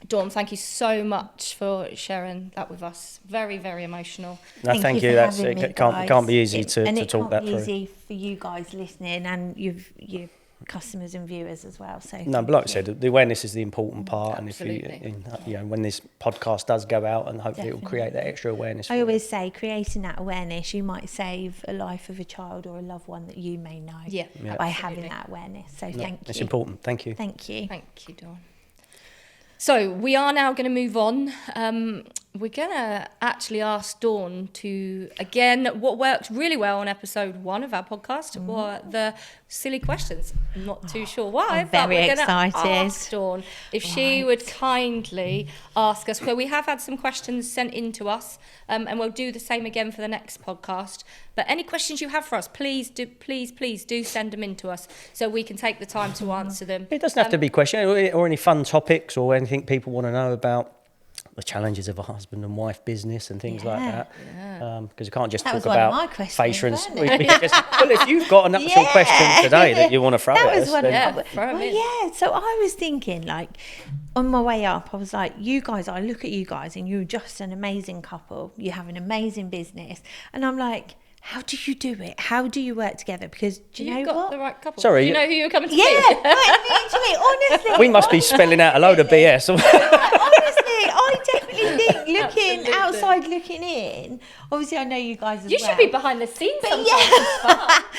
Dawn, thank you so much for sharing that with us. Very, very emotional. No, thank you. That's It can't be easy to talk that through. And it can't be easy for you guys listening and your customers and viewers as well. So no, but like I said, the awareness is the important part. Absolutely. And if you know, when this podcast does go out, and hopefully it will create that extra awareness. I always say, creating that awareness, you might save a life of a child or a loved one that you may know by having that awareness. So thank you. It's important. Thank you. Thank you. Thank you, Dawn. So we are now going to move on. We're going to actually ask Dawn to, again, what worked really well on episode 1 of our podcast were the silly questions. I'm not too sure why, I'm but very we're going to excited. ask Dawn if she would kindly ask us. Well, we have had some questions sent in to us, and we'll do the same again for the next podcast. But any questions you have for us, please do send them in to us so we can take the time to answer them. It doesn't have to be questions or any fun topics or anything people want to know about the challenges of a husband and wife business and things like that. Because you can't just talk about facial and well, if you've got an actual question today that you want to throw at us, so I was thinking, like, on my way up, I was like, you guys, I look at you guys and you're just an amazing couple. You have an amazing business. And I'm like, how do you do it? How do you work together? Because do you know You've got what? the right couple. Sorry, do you know who you're coming to see? Yeah, like, literally, honestly. we must be spelling out a load of BS. Honestly, I definitely think outside looking in, obviously I know you guys as well. You should be behind the scenes sometimes.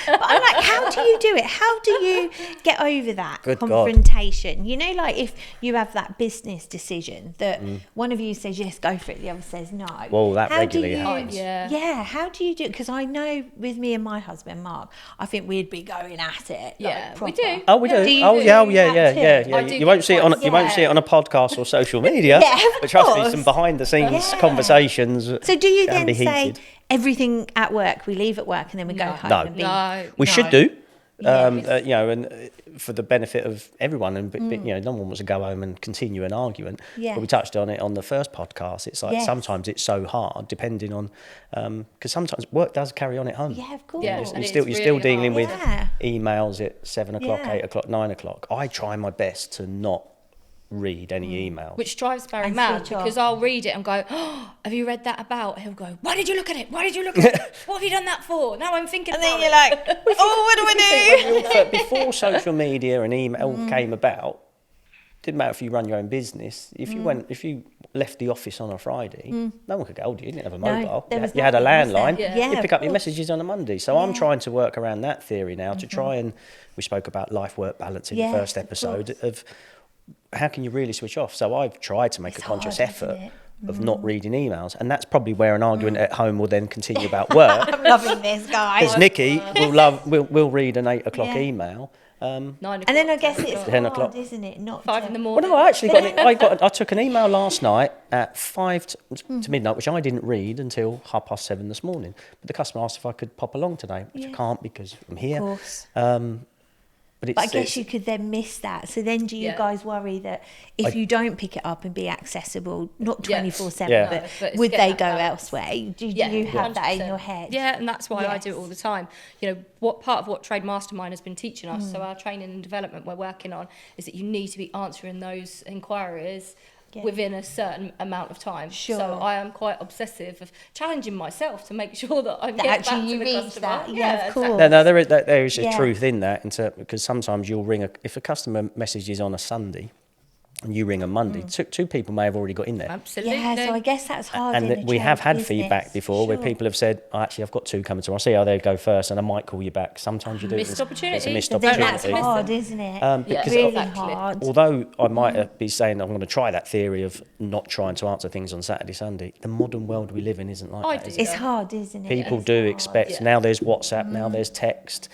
But I'm like, how do you do it? How do you get over that Good confrontation? God. You know, like if you have that business decision that one of you says yes, go for it, the other says no. Well, that regularly happens. Yeah, how do you do it? Because I know with me and my husband, Mark, I think we'd be going at it. Yeah, like, we do. Oh, we do. Yeah. You won't see it on you won't see it on a podcast or social media. But trust me, some behind the scenes conversations. So do you then say heated. Everything at work, we leave at work and then we go home and be... We should do. You know, and for the benefit of everyone, and you know, no one wants to go home and continue an argument. But we touched on it on the first podcast. It's like sometimes it's so hard, depending on because sometimes work does carry on at home. Yeah, of course. Yeah, you're still dealing with emails at 7 o'clock, 8 o'clock, 9 o'clock. I try my best to not read any emails, which drives Barry mad because I'll read it and go, oh, have you read that about? He'll go, why did you look at it? What have you done that for? Now I'm thinking and about then you're like, oh, what do I do? Before social media and email came about, didn't matter if you run your own business. If you left the office on a Friday, no one could get hold of you. You didn't have a mobile. You had a landline. You pick up your messages on a Monday. So I'm trying to work around that theory now to try and, we spoke about life-work balance in the first episode of how can you really switch off? So I've tried to make a conscious effort of not reading emails, and that's probably where an argument at home will then continue about work. I'm loving this, guys. Because Nikki will read an 8 o'clock email. 9 o'clock. And then I guess it's 10 hard, o'clock. isn't it? Not 5 in the morning. Well, no, I actually I took an email last night at 5 to midnight, which I didn't read until 7:30 this morning. But the customer asked if I could pop along today, which I can't because I'm here. Of course. But I guess you could then miss that. So then do you guys worry that if you don't pick it up and be accessible, not 24/7, but would they go elsewhere? Do you have that in your head? Yeah, and that's why I do it all the time. You know, what part of what Trade Mastermind has been teaching us, so our training and development we're working on, is that you need to be answering those inquiries within a certain amount of time. Sure. So I am quite obsessive of challenging myself to make sure that I get back to the customer. Yeah, of course. Exactly. No, there is a truth in that, because sometimes you'll ring if a customer messages on a Sunday and you ring on Monday, two people may have already got in there. Absolutely. Yeah, so I guess that's hard. And we have had feedback before where people have said, I've got 2 coming tomorrow. I'll see how they go first and I might call you back. Sometimes you do. Missed opportunity. It's a missed opportunity. opportunity. That's hard, isn't it? Because really hard. Although I might be saying I'm going to try that theory of not trying to answer things on Saturday, Sunday, the modern world we live in isn't like that. It's hard, isn't it? People do expect, now there's WhatsApp, now there's text.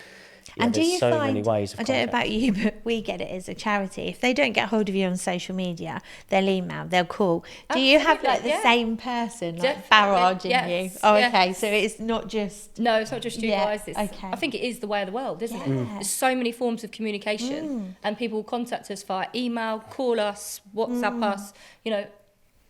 And do you find, many ways of I don't know about you, but we get it as a charity. If they don't get hold of you on social media, they'll email, they'll call. Do you have like the same person like barraging you? Oh, okay. So it's not just... No, it's not just you guys. Okay. I think it is the way of the world, isn't it? There's so many forms of communication and people contact us via email, call us, WhatsApp us, you know,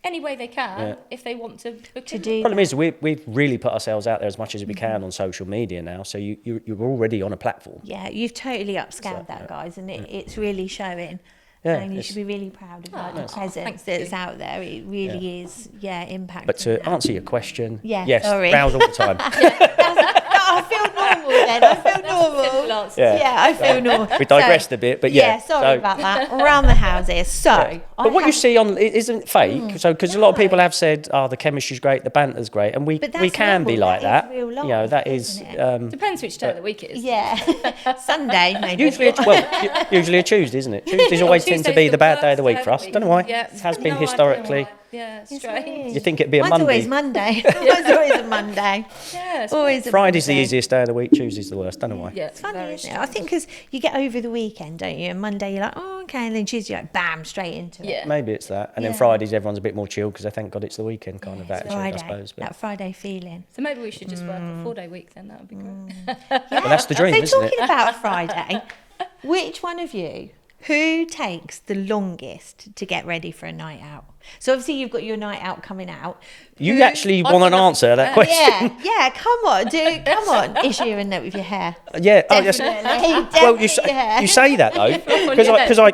any way they can if they want to book do The problem is we've really put ourselves out there as much as we can on social media now, so you're already on a platform. Yeah, you've totally upscaled that, guys, and it's really showing. Yeah, and you should be really proud of like, the presence thank that's you. out there. It really is, impactful. But to answer your question, Yeah, yes, sorry. rows all the time. I feel normal then. I feel normal. Yeah. I feel normal. We digressed a bit, but yeah. Sorry about that. Around the houses. So, But what you see on it isn't fake. So because a lot of people have said, "Oh, the chemistry's great, the banter's great," and we can be like that. Real life, you know, that is. Depends which day of the week it is. Yeah. Sunday, maybe. Usually a Tuesday, isn't it? Tuesdays always tend to be the bad day of the week for us. Don't know why. Yeah. It has been No historically. idea why. Yeah, strange. You think it'd be a Mine's Monday? always Monday. Mine's always a Monday. Yeah, it's Always a Friday's the Monday. easiest day of the week. Tuesday's the worst. Don't know why. Yeah, It's funny, very isn't it? I think because you get over the weekend, don't you? And Monday you're like, oh, okay. And then Tuesday you're like, bam, straight into it. Yeah. Maybe it's that. And then Yeah. Fridays everyone's a bit more chill because they thank God it's the weekend kind of attitude, Friday, I suppose. But that Friday feeling. So maybe we should just work a 4-day week then. That would be great. well, that's the dream, So isn't it? talking about Friday, which one of you, who takes the longest to get ready for a night out? So obviously you've got your night out coming out. You actually want an answer to that question? Yeah, come on, dude, come on. Issue a note with your hair. Yeah. Oh, yes. Definitely, Well, definitely, you say that though,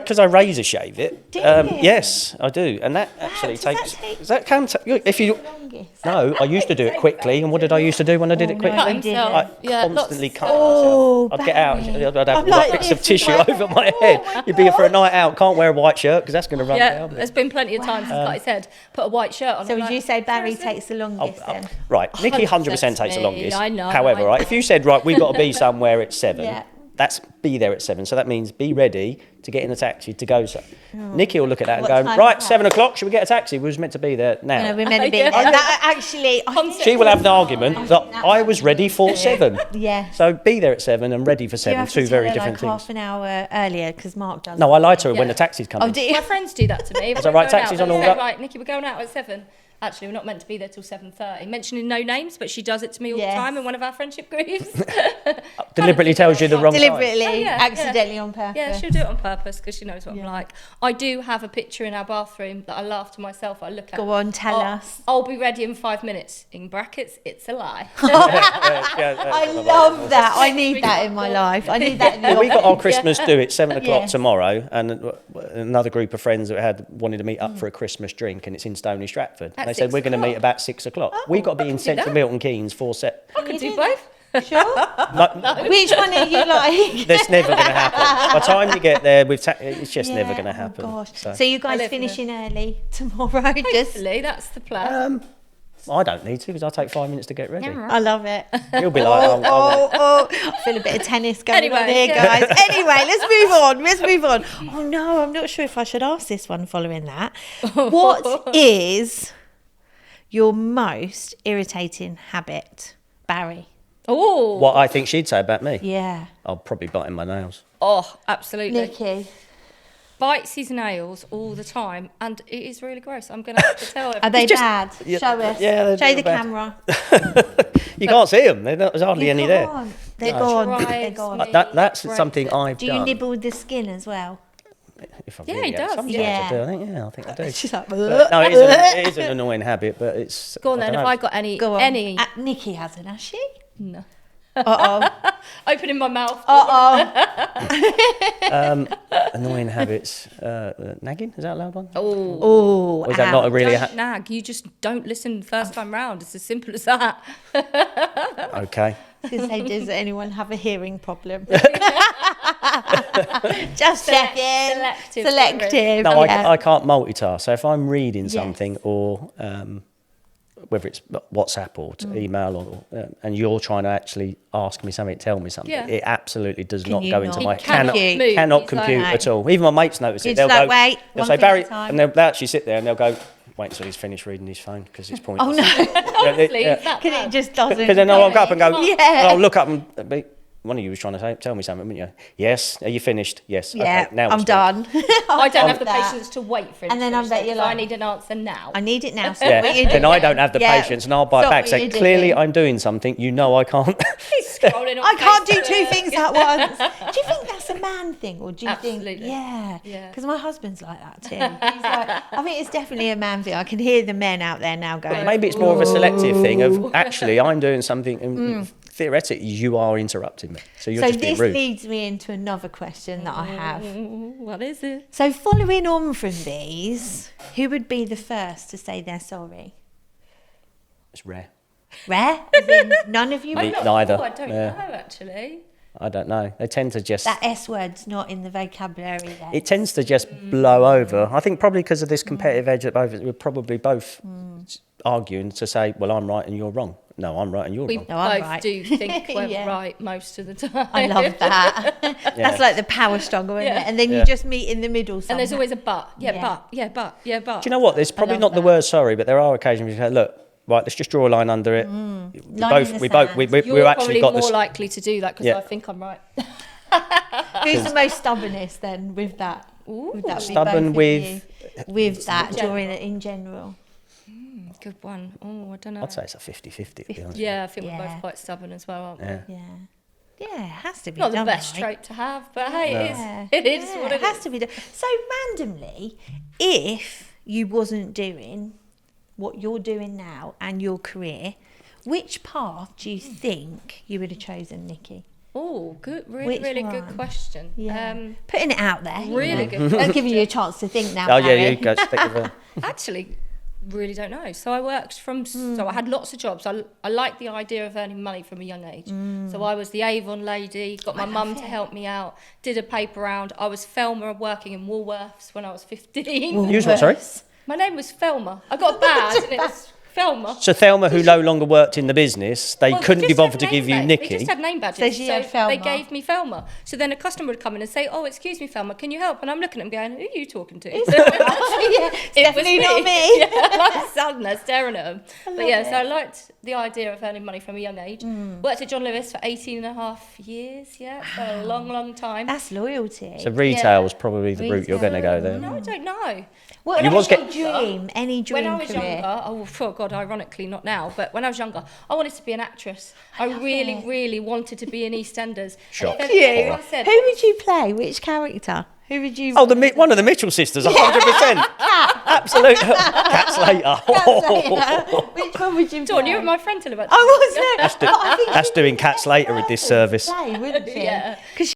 because I razor shave it. Do you? Yes, I do, and that actually does that takes. take That can if you. Longest. No, I used to do it quickly, and what did I used to do when I did it no, quickly? you didn't. I Yeah, constantly lots- cut Oh, myself. I'd get out, Barry. I'd have I'm like bits of this tissue with my- over my head. You'd be for a night out, can't wear a white shirt because that's going to run Yeah, down. there's been plenty of times, like I said, put a white shirt on. So I'm would you like, say Barry seriously? takes the longest then? Right, Nikki 100% 100% takes the me, longest. I know, However, I right, if you said, right, we've got to be somewhere at 7, Yeah. that's be there at 7. So that means be ready to get in a taxi to go. So Nikki will look at that and What go, time right, is that? 7 o'clock, should we get a taxi? We was meant to be there now. No, we're meant to be Yeah. there. That actually, I think, She will have an argument that I was ready for 7. yeah. So be there at 7 and ready for Do you 7, have to two tell very her, different like, things. half an hour earlier because Mark does. No, I lie to her when Yeah. the taxi's coming. Oh, do you? My friends do that to me. Is that right, taxis on all that? Right, Nikki, we're going out at 7. Actually, we're not meant to be there till 7:30. Mentioning no names, but she does it to me all Yes. the time in one of our friendship groups. Deliberately tells you the wrong time. Deliberately, Oh, yeah, accidentally on purpose. Yeah, she'll do it on purpose because she knows what I'm like. I do have a picture in our bathroom that I laugh to myself. I look at. Go on, tell us. I'll be ready in 5 minutes. In brackets, it's a lie. I love that. I need that in my life. I need that in the Well, we got office. our Christmas do at 7 o'clock Yes. tomorrow, and another group of friends that wanted to meet up for a Christmas drink, and it's in Stony Stratford. At They said 6 we're going to meet o'clock? about 6 o'clock. We got to be in central that. Milton Keynes for set. I could you do do both. Sure. Which one are you like? That's never going to happen. By the time you get there, it's just never going to happen. Oh gosh. So, So you guys live in finishing early tomorrow? Just. Hopefully, that's the plan. I don't need to because I'll take 5 minutes to get ready. I love it. You'll be like, I feel a bit of tennis going on Anyway, here, yeah. guys. Anyway, let's move on. Oh no, I'm not sure if I should ask this one following that. What is your most irritating habit, Barry? Oh, what I think she'd say about me. Yeah. I'll probably biting my nails. oh, absolutely. Nikki. Bites his nails all the time, and it is really gross. I'm going to have to tell Are everyone. they just- bad? yeah, Show us. yeah, they're Show the bad. camera. You can't see them. There's hardly any there. They're gone. They're Drives gone. me That's crazy. something I've Do you done. nibble the skin as well? If I Yeah, really he had. does, Sometimes yeah. I do. I think I do. She's like, But no, it is an annoying habit, but it's. Go on I then. don't Have know. I got any? go on. Any? Nikki hasn't, has she? No. Uh-oh. Opening my mouth. Annoying habits. Nagging, is that a loud one? Oh. Or is that not a really? Don't nag. You just don't listen first time round. It's as simple as that. Okay. Does anyone have a hearing problem? Just checking. Selective. No, yeah. I can't multitask. So if I'm reading something or whether it's WhatsApp or email or and you're trying to actually ask me something, tell me something, Yeah. it absolutely does Can not you go into not? my He cannot move. cannot He's compute like- at all. Even my mates notice You're it. They'll just like, go, wait, they'll one say thing at a Barry, time. and they'll actually sit there and they'll go, wait until he's finished reading his phone because it's pointless. Oh no. Honestly, it's that Because bad. it just doesn't. Because then I'll go up and go, Yeah. and I'll look up and be, one of you was trying to tell me something, weren't you? Yes. Are you finished? Yes. Yeah, Okay, now I'm speak. done. I don't have the that. patience to wait for him. And to then I finish bet it, you're so like- I need an answer now. I need it now. Stop Yeah, what you're then doing. I don't have the Yeah. patience, and I'll bite Stop back. what Say you're clearly, doing. I'm doing something. You know, I can't. He's scrolling on I can't do two Facebook. things at once. Do you think that's a man thing, or do you Absolutely. think? Yeah. Yeah. Because my husband's like that too. He's like, I think it's definitely a man thing. I can hear the men out there now going. Maybe it's more of a selective thing of actually I'm doing something and theoretically, you are interrupting me. So you're So just being this rude. leads me into another question that I have. What is it? So following on from these, who would be the first to say they're sorry? It's rare. Rare? As in none of you? Neither. I don't know, actually. I don't know. They tend to just... That S word's not in the vocabulary there. It tends to just blow over. I think probably because of this competitive edge at both, we're probably both arguing to say, well, I'm right and you're wrong. No, I'm right and you're We wrong. No, I'm both right. do think we're Yeah. right most of the time. I love that. Yeah. That's like the power struggle, isn't Yeah. it? And then you Yeah. just meet in the middle somehow. And there's always a but. Yeah, Yeah. but. Yeah, but. Yeah, but. Do you know what? There's probably love not the that. word sorry, but there are occasions where you say, look, right, let's just draw a line under it. Line in the We've sand. You're actually probably got more this. likely to do that because Yeah. I think I'm right. Who's the most stubbornest then with that? Would that be Stubborn both of with- you? With that, general. during it in general. Good one. Oh, I don't know. I'd say it's a 50-50, to be honest. Yeah, I think we're Yeah. both quite stubborn as well, aren't we? Yeah. Yeah. Yeah, it has to be Not the done best right. trait to have, but hey, Yeah. it is Yeah, what it it has is. to be done. So randomly, if you wasn't doing what you're doing now and your career, which path do you think you would have chosen, Nikki? Oh, good, really, Which really one? good question. Putting it out there. Really you know. good. I'm giving you a chance to think now. Oh, yeah, Barry. you go stick with it. Actually, really don't know. So I worked from, so I had lots of jobs. I liked the idea of earning money from a young age. So I was the Avon lady, got my mum to help me out, did a paper round. I was Felma working in Woolworths when I was 15. Use what, sorry? My name was Felma. I got a badge and it was Felma. So Thelma, who no longer worked in the business, they Well, couldn't they be just bothered to had give you name badge- They Nikki. just had name badges. So she had They Felma. gave me Felma. So then a customer would come in and say, oh, excuse me, Felma, can you help? And I'm looking at them going, who are you talking to? Yeah, it's definitely not me. Yeah, I was standing there staring at them. But yeah, so I liked the idea of earning money from a young age. Worked at John Lewis for 18 and a half years, for a long, long time. That's loyalty. So retail was probably the route you're going to go there. No, I don't know. What You was was your get- dream? Any dream When I was career? younger, oh God, ironically not now, but when I was younger, I wanted to be an actress. I really, it. really wanted to be in EastEnders. Shock. And if You. everyone said, Who would you play? Which character? Who would you? Oh, one of the Mitchell sisters, 100%. Absolute. Cat Slater. Which one would you? Dawn, play? you were my friend till about I wasn't. That's doing Cat Slater with this service. Play, wouldn't she? Yeah. Because